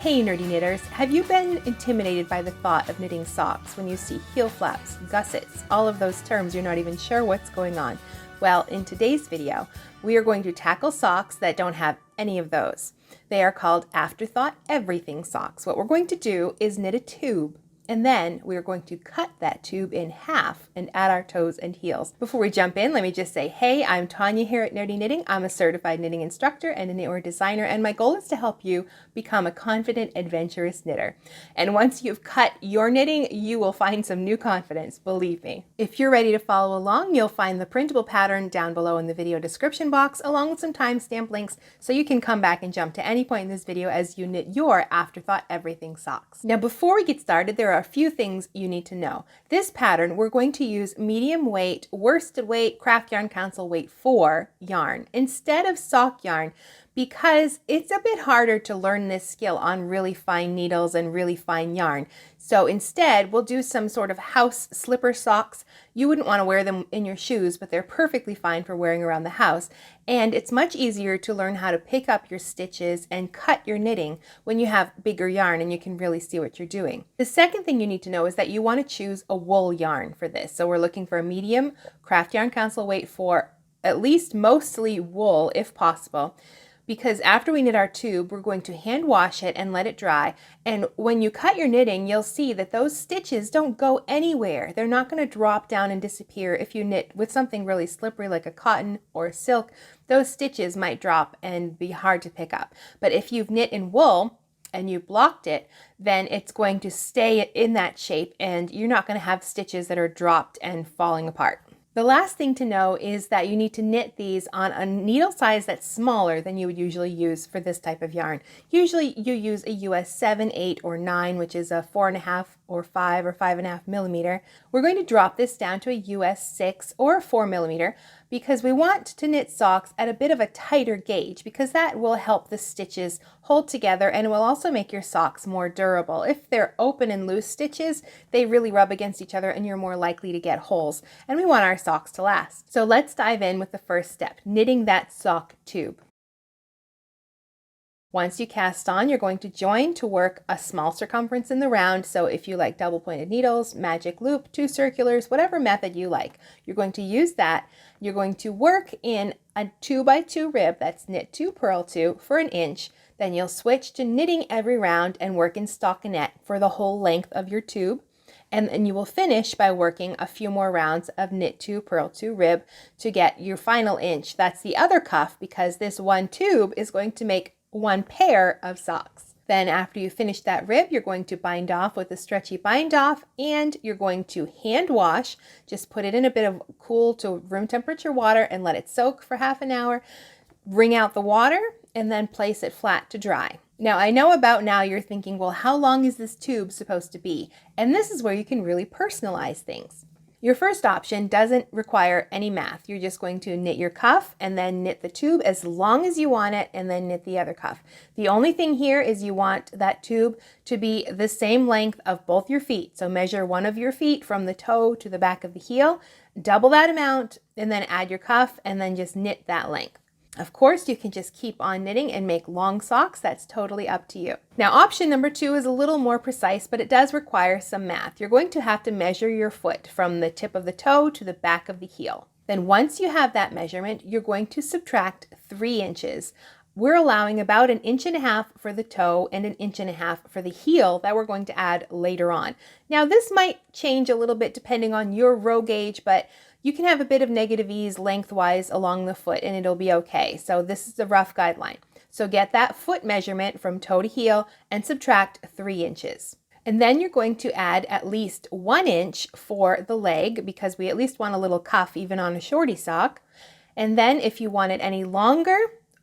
Hey nerdy knitters, have you been intimidated by the thought of knitting socks when you see heel flaps, gussets, all of those terms you're not even sure what's going on? Well, in today's video, we are going to tackle socks that don't have any of those. They are called Afterthought Everything Socks. What we're going to do is knit a tube, and then we are going to cut that tube in half and add our toes and heels. Before we jump in, let me just say, hey, I'm Tanya here at Nerdy Knitting. I'm a certified knitting instructor and a knitwear designer, and my goal is to help you become a confident, adventurous knitter. And once you've cut your knitting, you will find some new confidence, believe me. If you're ready to follow along, you'll find the printable pattern down below in the video description box, along with some timestamp links, so you can come back and jump to any point in this video as you knit your Afterthought Everything socks. Now, before we get started, there are a few things you need to know. This pattern, we're going to use medium weight, worsted weight, Craft Yarn Council weight 4 yarn instead of sock yarn, because it's a bit harder to learn this skill on really fine needles and really fine yarn. So instead, we'll do some sort of house slipper socks. You wouldn't want to wear them in your shoes, but they're perfectly fine for wearing around the house. And it's much easier to learn how to pick up your stitches and cut your knitting when you have bigger yarn and you can really see what you're doing. The second thing you need to know is that you want to choose a wool yarn for this. So we're looking for a medium Craft Yarn Council weight for at least mostly wool if possible, because after we knit our tube, we're going to hand wash it and let it dry. And when you cut your knitting, you'll see that those stitches don't go anywhere. They're not going to drop down and disappear. If you knit with something really slippery like a cotton or a silk, those stitches might drop and be hard to pick up. But if you've knit in wool and you blocked it, then it's going to stay in that shape and you're not going to have stitches that are dropped and falling apart. The last thing to know is that you need to knit these on a needle size that's smaller than you would usually use for this type of yarn. Usually you use a US 7, 8, or 9, which is a 4.5 or 5 or 5.5 millimeter. We're going to drop this down to a US 6 or 4 millimeter because we want to knit socks at a bit of a tighter gauge, because that will help the stitches hold together and it will also make your socks more durable. If they're open and loose stitches, they really rub against each other and you're more likely to get holes, and we want our socks to last. So let's dive in with the first step, knitting that sock tube. Once you cast on, you're going to join to work a small circumference in the round. So if you like double pointed needles, magic loop, 2 circulars, whatever method you like, you're going to use that. You're going to work in a 2x2 rib that's knit 2, purl 2 for 1 inch. Then you'll switch to knitting every round and work in stockinette for the whole length of your tube. And then you will finish by working a few more rounds of knit 2, purl 2 rib to get your final inch. That's the other cuff, because this one tube is going to make 1 pair of socks. Then after you finish that rib, you're going to bind off with a stretchy bind off, and you're going to hand wash. Just put it in a bit of cool to room temperature water and let it soak for half an hour. Wring out the water and then place it flat to dry. Now, I know about now you're thinking, well, how long is this tube supposed to be? And this is where you can really personalize things. Your first option doesn't require any math. You're just going to knit your cuff and then knit the tube as long as you want it and then knit the other cuff. The only thing here is you want that tube to be the same length of both your feet. So measure one of your feet from the toe to the back of the heel, double that amount, and then add your cuff and then just knit that length. Of course, you can just keep on knitting and make long socks. That's totally up to you. Now, option number 2 is a little more precise, but it does require some math. You're going to have to measure your foot from the tip of the toe to the back of the heel. Then once you have that measurement, you're going to subtract 3 inches. We're allowing about 1.5 inches for the toe and 1.5 inches for the heel that we're going to add later on. Now, this might change a little bit depending on your row gauge, but you can have a bit of negative ease lengthwise along the foot and it'll be okay. So this is a rough guideline. So get that foot measurement from toe to heel and subtract 3 inches. And then you're going to add at least 1 inch for the leg, because we at least want a little cuff even on a shorty sock. And then if you want it any longer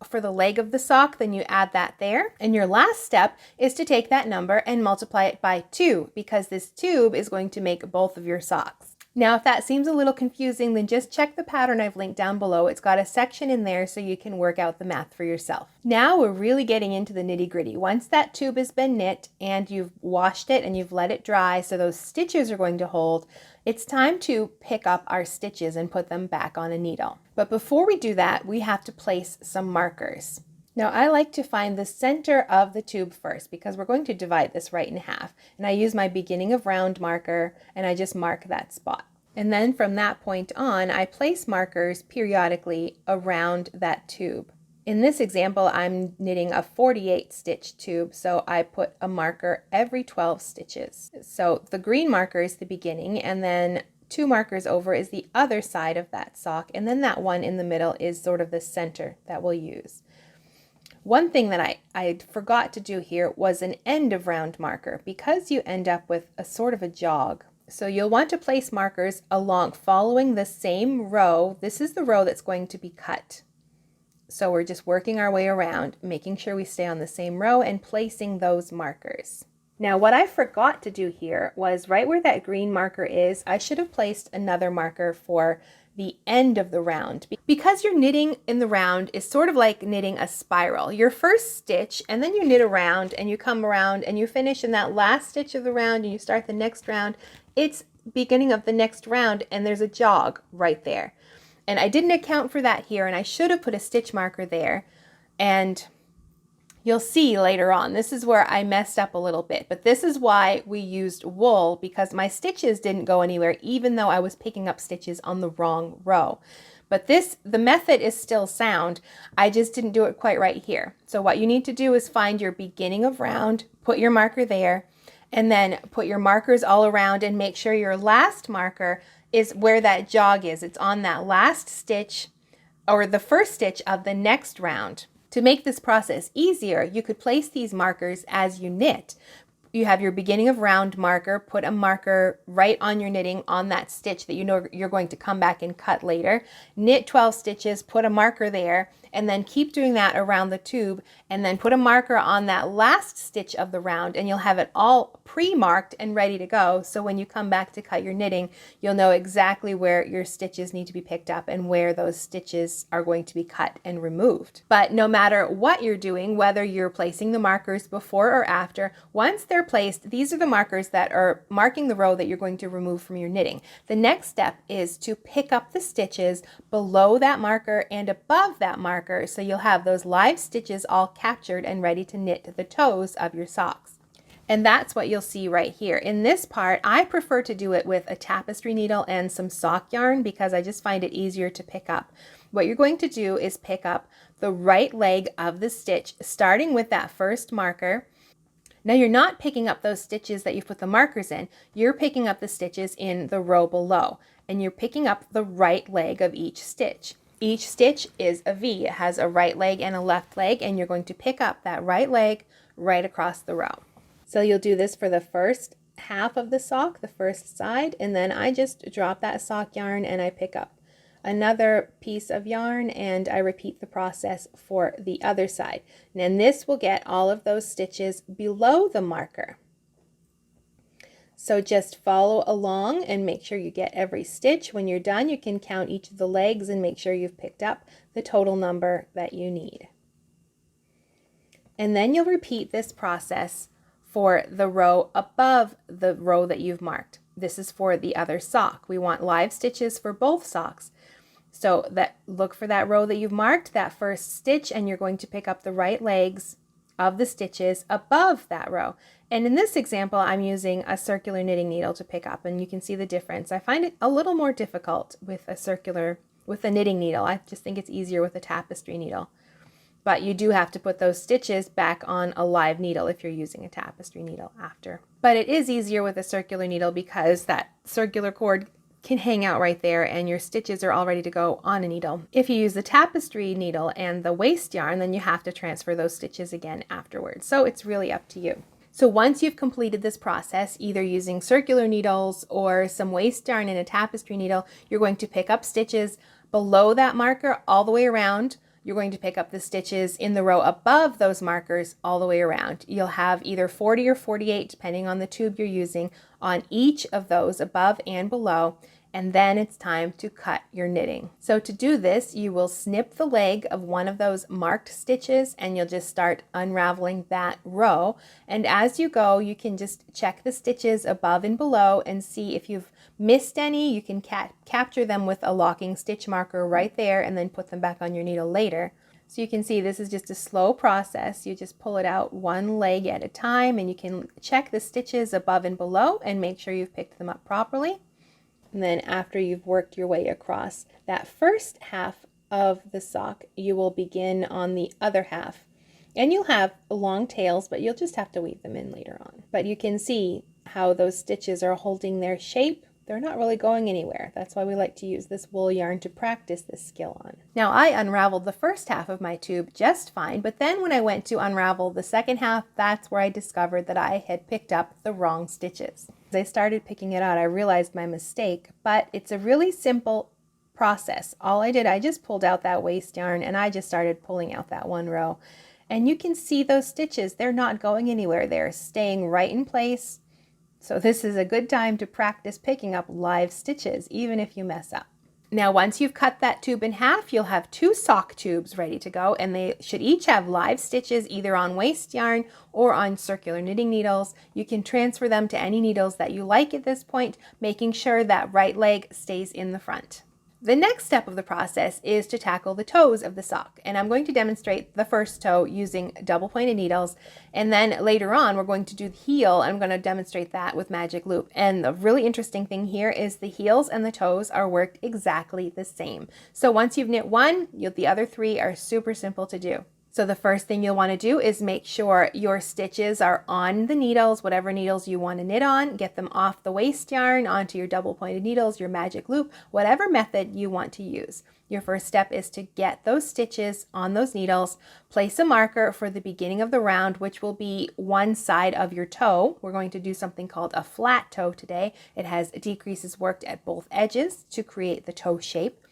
for the leg of the sock, then you add that there. And your last step is to take that number and multiply it by 2, because this tube is going to make both of your socks. Now, if that seems a little confusing, then just check the pattern I've linked down below. It's got a section in there so you can work out the math for yourself. Now we're really getting into the nitty-gritty. Once that tube has been knit and you've washed it and you've let it dry so those stitches are going to hold, it's time to pick up our stitches and put them back on a needle. But before we do that, we have to place some markers. Now I like to find the center of the tube first because we're going to divide this right in half. And I use my beginning of round marker and I just mark that spot. And then from that point on, I place markers periodically around that tube. In this example, I'm knitting a 48 stitch tube, so I put a marker every 12 stitches. So the green marker is the beginning, and then 2 markers over is the other side of that sock, and then that one in the middle is sort of the center that we'll use. One thing that I forgot to do here was an end of round marker, because you end up with a sort of a jog. So you'll want to place markers along following the same row. This is the row that's going to be cut. So we're just working our way around, making sure we stay on the same row and placing those markers. Now what I forgot to do here was right where that green marker is, I should have placed another marker for the end of the round. Because you're knitting in the round is sort of like knitting a spiral. Your first stitch, and then you knit around and you come around and you finish in that last stitch of the round and you start the next round. It's beginning of the next round and there's a jog right there. And I didn't account for that here, and I should have put a stitch marker there. And you'll see later on, this is where I messed up a little bit, but this is why we used wool, because my stitches didn't go anywhere even though I was picking up stitches on the wrong row. But the method is still sound. I just didn't do it quite right here. So what you need to do is find your beginning of round, put your marker there, and then put your markers all around and make sure your last marker is where that jog is. It's on that last stitch or the first stitch of the next round. To make this process easier, you could place these markers as you knit. You have your beginning of round marker, put a marker right on your knitting on that stitch that you know you're going to come back and cut later. Knit 12 stitches, put a marker there, and then keep doing that around the tube, and then put a marker on that last stitch of the round, and you'll have it all pre-marked and ready to go. So when you come back to cut your knitting, you'll know exactly where your stitches need to be picked up and where those stitches are going to be cut and removed. But no matter what you're doing, whether you're placing the markers before or after, once they're placed, these are the markers that are marking the row that you're going to remove from your knitting. The next step is to pick up the stitches below that marker and above that marker, so you'll have those live stitches all captured and ready to knit the toes of your socks. And that's what you'll see right here. In this part, I prefer to do it with a tapestry needle and some sock yarn because I just find it easier to pick up. What you're going to do is pick up the right leg of the stitch, starting with that first marker. Now you're not picking up those stitches that you've put the markers in, you're picking up the stitches in the row below, and you're picking up the right leg of each stitch. Each stitch is a V. It has a right leg and a left leg, and you're going to pick up that right leg right across the row. So you'll do this for the first half of the sock, the first side, and then I just drop that sock yarn and I pick up another piece of yarn and I repeat the process for the other side. And this will get all of those stitches below the marker. So just follow along and make sure you get every stitch. When you're done, you can count each of the legs and make sure you've picked up the total number that you need. And then you'll repeat this process for the row above the row that you've marked. This is for the other sock. We want live stitches for both socks. So look for that row that you've marked, that first stitch, and you're going to pick up the right legs of the stitches above that row. And in this example, I'm using a circular knitting needle to pick up, and you can see the difference. I find it a little more difficult with a knitting needle. I just think it's easier with a tapestry needle. But you do have to put those stitches back on a live needle if you're using a tapestry needle after. But it is easier with a circular needle because that circular cord can hang out right there and your stitches are all ready to go on a needle. If you use the tapestry needle and the waste yarn, then you have to transfer those stitches again afterwards. So it's really up to you. So once you've completed this process, either using circular needles or some waste yarn and a tapestry needle, you're going to pick up stitches below that marker all the way around. You're going to pick up the stitches in the row above those markers all the way around. You'll have either 40 or 48, depending on the tube you're using, on each of those above and below. And then it's time to cut your knitting. So to do this, you will snip the leg of one of those marked stitches and you'll just start unraveling that row. And as you go, you can just check the stitches above and below and see if you've missed any. You can capture them with a locking stitch marker right there and then put them back on your needle later. So you can see this is just a slow process. You just pull it out one leg at a time, and you can check the stitches above and below and make sure you've picked them up properly. And then after you've worked your way across that first half of the sock, you will begin on the other half. And you'll have long tails, but you'll just have to weave them in later on. But you can see how those stitches are holding their shape. They're not really going anywhere. That's why we like to use this wool yarn to practice this skill on. Now I unraveled the first half of my tube just fine, but then when I went to unravel the second half, that's where I discovered that I had picked up the wrong stitches. As I started picking it out, I realized my mistake, but it's a really simple process. All I did, I just pulled out that waste yarn and I just started pulling out that one row. And you can see those stitches, they're not going anywhere. They're staying right in place. So this is a good time to practice picking up live stitches, even if you mess up. Now, once you've cut that tube in half, you'll have 2 sock tubes ready to go, and they should each have live stitches either on waste yarn or on circular knitting needles. You can transfer them to any needles that you like at this point, making sure that right leg stays in the front. The next step of the process is to tackle the toes of the sock, and I'm going to demonstrate the first toe using double pointed needles, and then later on we're going to do the heel. I'm going to demonstrate that with magic loop. And the really interesting thing here is the heels and the toes are worked exactly the same. So once you've knit one, the other 3 are super simple to do. So the first thing you'll want to do is make sure your stitches are on the needles, whatever needles you want to knit on. Get them off the waste yarn onto your double pointed needles, your magic loop, whatever method you want to use. Your first step is to get those stitches on those needles. Place a marker for the beginning of the round, which will be one side of your toe. We're going to do something called a flat toe today. It has decreases worked at both edges to create the toe shape.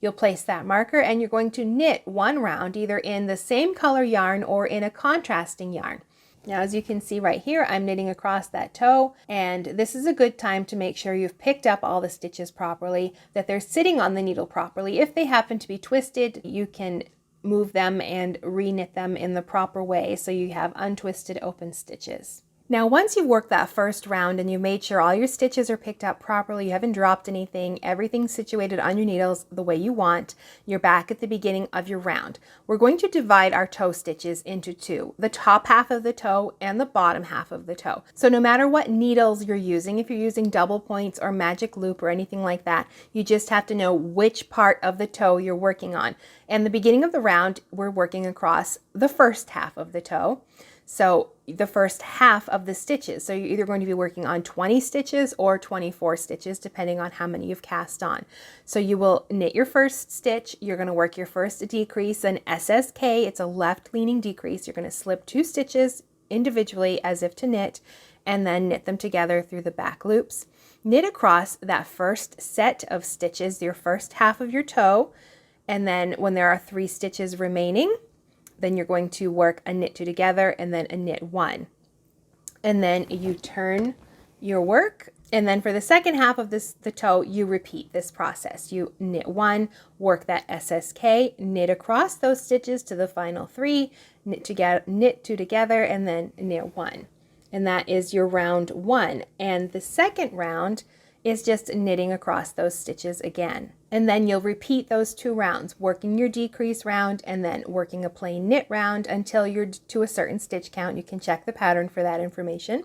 You'll place that marker and you're going to knit one round either in the same color yarn or in a contrasting yarn. Now, as you can see right here, I'm knitting across that toe, and this is a good time to make sure you've picked up all the stitches properly, that they're sitting on the needle properly. If they happen to be twisted, you can move them and re-knit them in the proper way so you have untwisted open stitches. Now, once you've worked that first round and you've made sure all your stitches are picked up properly, you haven't dropped anything, everything's situated on your needles the way you want, you're back at the beginning of your round. We're going to divide our toe stitches into 2, the top half of the toe and the bottom half of the toe. So no matter what needles you're using, if you're using double points or magic loop or anything like that, you just have to know which part of the toe you're working on. And the beginning of the round, we're working across the first half of the toe. So the first half of the stitches. So you're either going to be working on 20 stitches or 24 stitches, depending on how many you've cast on. So you will knit your first stitch. You're going to work your first decrease, an SSK. It's a left leaning decrease. You're going to slip 2 stitches individually as if to knit, and then knit them together through the back loops. Knit across that first set of stitches, your first half of your toe. And then when there are 3 stitches remaining, then you're going to work a knit 2 together and then a knit 1. And then you turn your work. And then for the second half of the toe, you repeat this process. You knit 1, work that SSK, knit across those stitches to the final 3, knit 2 together, and then knit 1. And that is your round 1. And the second round is just knitting across those stitches again. And then you'll repeat those 2 rounds, working your decrease round and then working a plain knit round until you're to a certain stitch count. You can check the pattern for that information.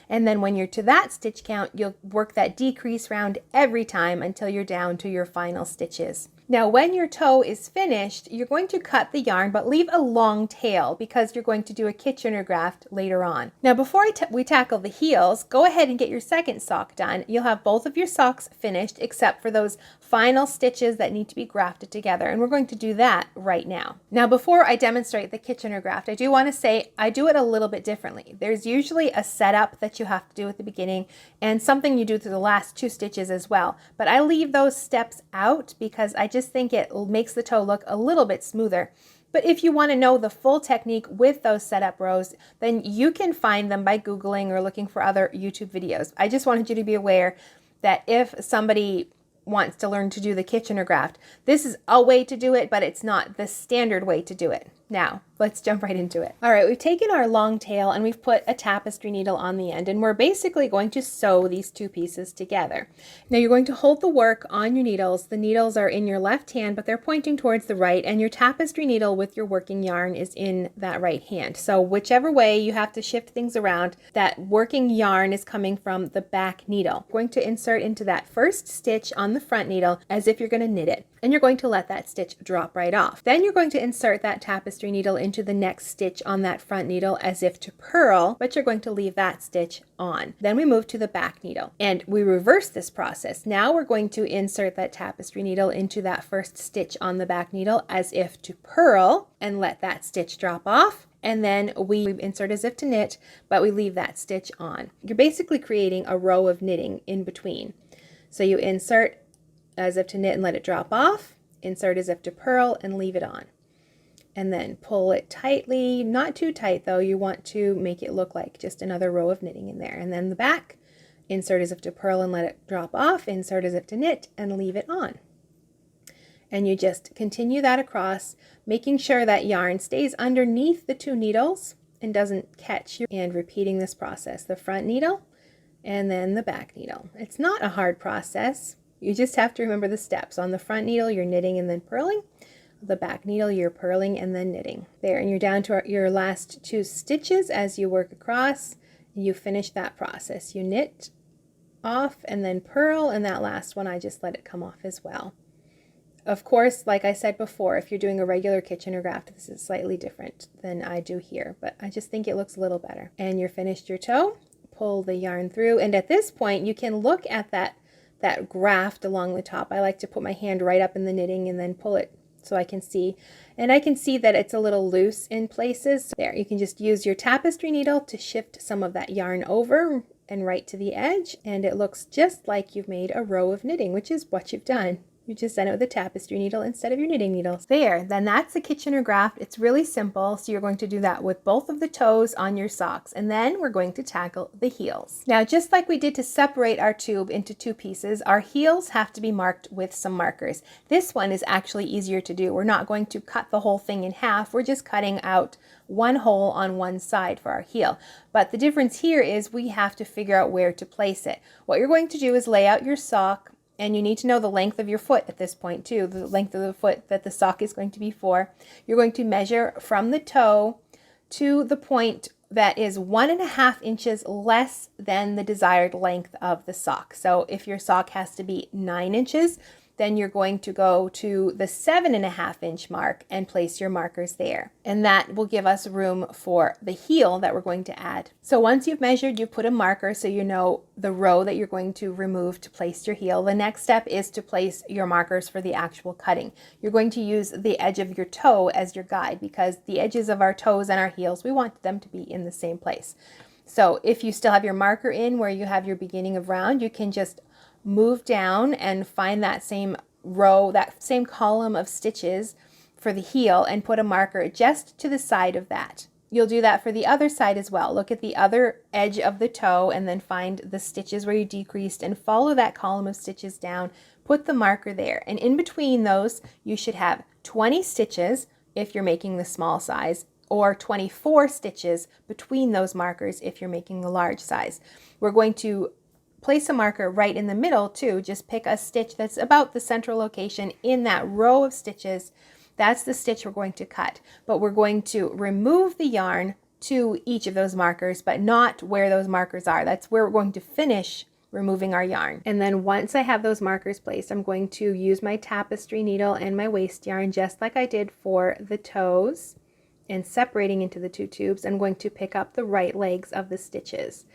And then when you're to that stitch count, you'll work that decrease round every time until you're down to your final stitches. Now, when your toe is finished, you're going to cut the yarn, but leave a long tail because you're going to do a Kitchener graft later on. Now, before we tackle the heels, go ahead and get your second sock done. You'll have both of your socks finished except for those final stitches that need to be grafted together, and we're going to do that right now. Now, before I demonstrate the Kitchener graft, I do want to say I do it a little bit differently. There's usually a setup that you have to do at the beginning and something you do through the last 2 stitches as well, but I leave those steps out because I just think it makes the toe look a little bit smoother. But if you want to know the full technique with those setup rows, then you can find them by Googling or looking for other YouTube videos. I just wanted you to be aware that if somebody wants to learn to do the Kitchener graft, this is a way to do it, but it's not the standard way to do it. Now, let's jump right into it. All right, we've taken our long tail and we've put a tapestry needle on the end, and we're basically going to sew these two pieces together. Now you're going to hold the work on your needles. The needles are in your left hand, but they're pointing towards the right, and your tapestry needle with your working yarn is in that right hand. So whichever way you have to shift things around, that working yarn is coming from the back needle. You're going to insert into that first stitch on the front needle as if you're going to knit it, and you're going to let that stitch drop right off. Then you're going to insert that tapestry needle into the next stitch on that front needle as if to purl, but you're going to leave that stitch on. Then we move to the back needle and we reverse this process. Now we're going to insert that tapestry needle into that first stitch on the back needle as if to purl and let that stitch drop off. And then we insert as if to knit, but we leave that stitch on. You're basically creating a row of knitting in between. So you insert as if to knit and let it drop off, insert as if to purl and leave it on. And then pull it tightly, not too tight though, you want to make it look like just another row of knitting in there. And then the back, insert as if to purl and let it drop off, insert as if to knit and leave it on. And you just continue that across, making sure that yarn stays underneath the two needles and doesn't catch you, and repeating this process, the front needle and then the back needle. It's not a hard process. You just have to remember the steps. On the front needle, you're knitting and then purling. The back needle, you're purling and then knitting. There, and you're down to your last two stitches as you work across. You finish that process. You knit off and then purl, and that last one I just let it come off as well. Of course, like I said before, if you're doing a regular Kitchener Graft, this is slightly different than I do here, but I just think it looks a little better. And you're finished your toe, pull the yarn through, and at this point you can look at that graft along the top. I like to put my hand right up in the knitting and then pull it so I can see, and I can see that it's a little loose in places. So there, you can just use your tapestry needle to shift some of that yarn over and right to the edge, and it looks just like you've made a row of knitting, which is what you've done. You just done it with a tapestry needle instead of your knitting needles. There, then that's the Kitchener Graft. It's really simple. So you're going to do that with both of the toes on your socks, and then we're going to tackle the heels. Now, just like we did to separate our tube into two pieces, our heels have to be marked with some markers. This one is actually easier to do. We're not going to cut the whole thing in half. We're just cutting out one hole on one side for our heel. But the difference here is we have to figure out where to place it. What you're going to do is lay out your sock, and you need to know the length of your foot at this point too, the length of the foot that the sock is going to be for. You're going to measure from the toe to the point that is 1.5 inches less than the desired length of the sock. So if your sock has to be 9 inches, then you're going to go to the 7.5 inch mark and place your markers there. And that will give us room for the heel that we're going to add. So once you've measured, you put a marker so you know the row that you're going to remove to place your heel. The next step is to place your markers for the actual cutting. You're going to use the edge of your toe as your guide, because the edges of our toes and our heels, we want them to be in the same place. So if you still have your marker in where you have your beginning of round, you can just move down and find that same row, that same column of stitches for the heel, and put a marker just to the side of that. You'll do that for the other side as well. Look at the other edge of the toe and then find the stitches where you decreased and follow that column of stitches down. Put the marker there, and in between those you should have 20 stitches if you're making the small size, or 24 stitches between those markers if you're making the large size. We're going to place a marker right in the middle too. Just pick a stitch that's about the central location in that row of stitches. That's the stitch we're going to cut, but we're going to remove the yarn to each of those markers, but not where those markers are. That's where we're going to finish removing our yarn. And then once I have those markers placed, I'm going to use my tapestry needle and my waste yarn just like I did for the toes, and separating into the two tubes, I'm going to pick up the right legs of the stitches.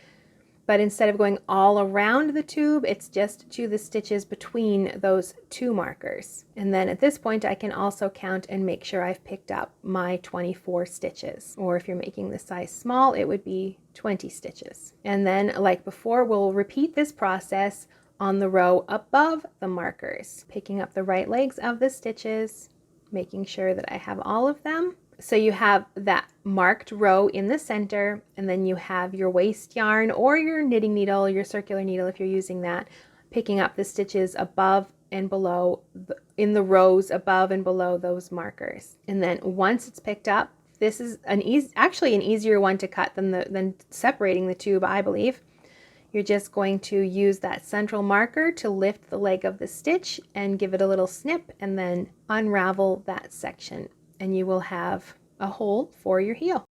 But instead of going all around the tube, it's just to the stitches between those two markers. And then at this point, I can also count and make sure I've picked up my 24 stitches. Or if you're making the size small, it would be 20 stitches. And then, like before, we'll repeat this process on the row above the markers, picking up the right legs of the stitches, making sure that I have all of them. So you have that marked row in the center, and then you have your waste yarn or your knitting needle, your circular needle if you're using that, picking up the stitches above and below, in the rows above and below those markers. And then once it's picked up, this is actually an easier one to cut than separating the tube, I believe. You're just going to use that central marker to lift the leg of the stitch and give it a little snip, and then unravel that section, and you will have a hole for your heel.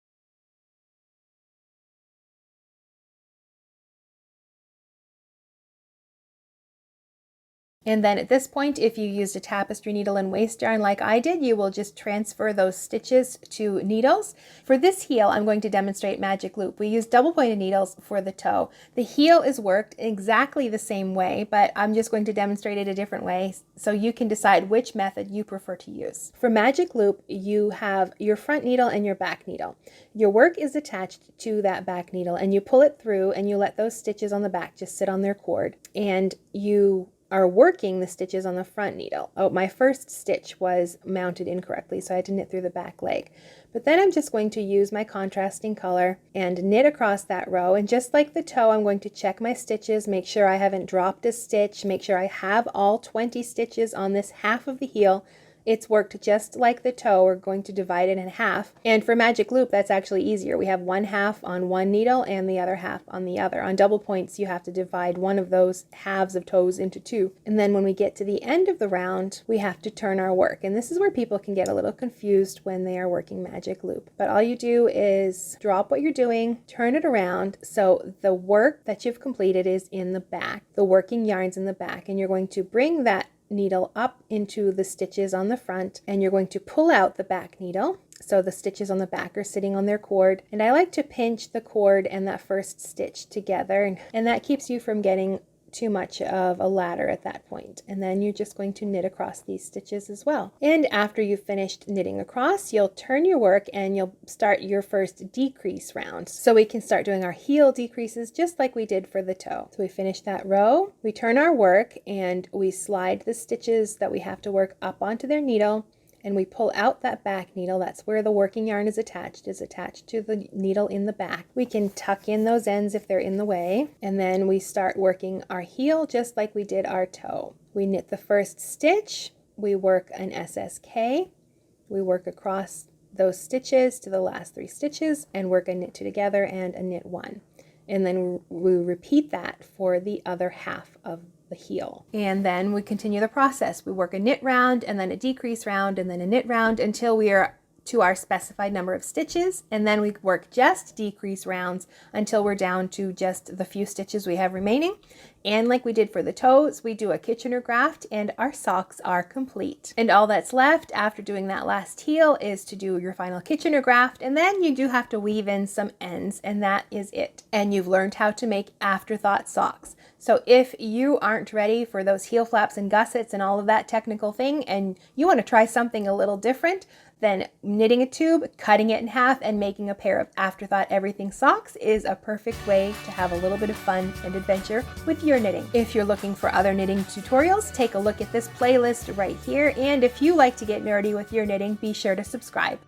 And then at this point, if you used a tapestry needle and waste yarn like I did, you will just transfer those stitches to needles. For this heel, I'm going to demonstrate magic loop. We use double pointed needles for the toe. The heel is worked exactly the same way, but I'm just going to demonstrate it a different way so you can decide which method you prefer to use. For magic loop, you have your front needle and your back needle. Your work is attached to that back needle, and you pull it through and you let those stitches on the back just sit on their cord, and you are working the stitches on the front needle. Oh, my first stitch was mounted incorrectly, so I had to knit through the back leg. But then I'm just going to use my contrasting color and knit across that row, and just like the toe, I'm going to check my stitches, make sure I haven't dropped a stitch, make sure I have all 20 stitches on this half of the heel. It's worked just like the toe. We're going to divide it in half. And for magic loop, that's actually easier. We have one half on one needle and the other half on the other. On double points, you have to divide one of those halves of toes into two. And then when we get to the end of the round, we have to turn our work. And this is where people can get a little confused when they are working magic loop. But all you do is drop what you're doing, turn it around, so the work that you've completed is in the back. The working yarn's in the back, and you're going to bring that needle up into the stitches on the front, and you're going to pull out the back needle so the stitches on the back are sitting on their cord. And I like to pinch the cord and that first stitch together, and that keeps you from getting too much of a ladder at that point. And then you're just going to knit across these stitches as well. And after you've finished knitting across, you'll turn your work and you'll start your first decrease round. So we can start doing our heel decreases just like we did for the toe. So we finish that row, we turn our work, and we slide the stitches that we have to work up onto their needle, and we pull out that back needle. That's where the working yarn is attached to the needle in the back. We can tuck in those ends if they're in the way, and then we start working our heel just like we did our toe. We knit the first stitch, we work an SSK, we work across those stitches to the last 3 stitches, and work a knit 2 together and a knit 1. And then we repeat that for the other half of the heel. And then we continue the process. We work a knit round, and then a decrease round, and then a knit round until we are to our specified number of stitches, and then we work just decrease rounds until we're down to just the few stitches we have remaining. And like we did for the toes, we do a Kitchener graft, and our socks are complete. And all that's left after doing that last heel is to do your final Kitchener graft, and then you do have to weave in some ends, and that is it. And you've learned how to make Afterthought socks. So if you aren't ready for those heel flaps and gussets and all of that technical thing, and you want to try something a little different, then knitting a tube, cutting it in half, and making a pair of Afterthought Everything socks is a perfect way to have a little bit of fun and adventure with your knitting. If you're looking for other knitting tutorials, take a look at this playlist right here. And if you like to get nerdy with your knitting, be sure to subscribe.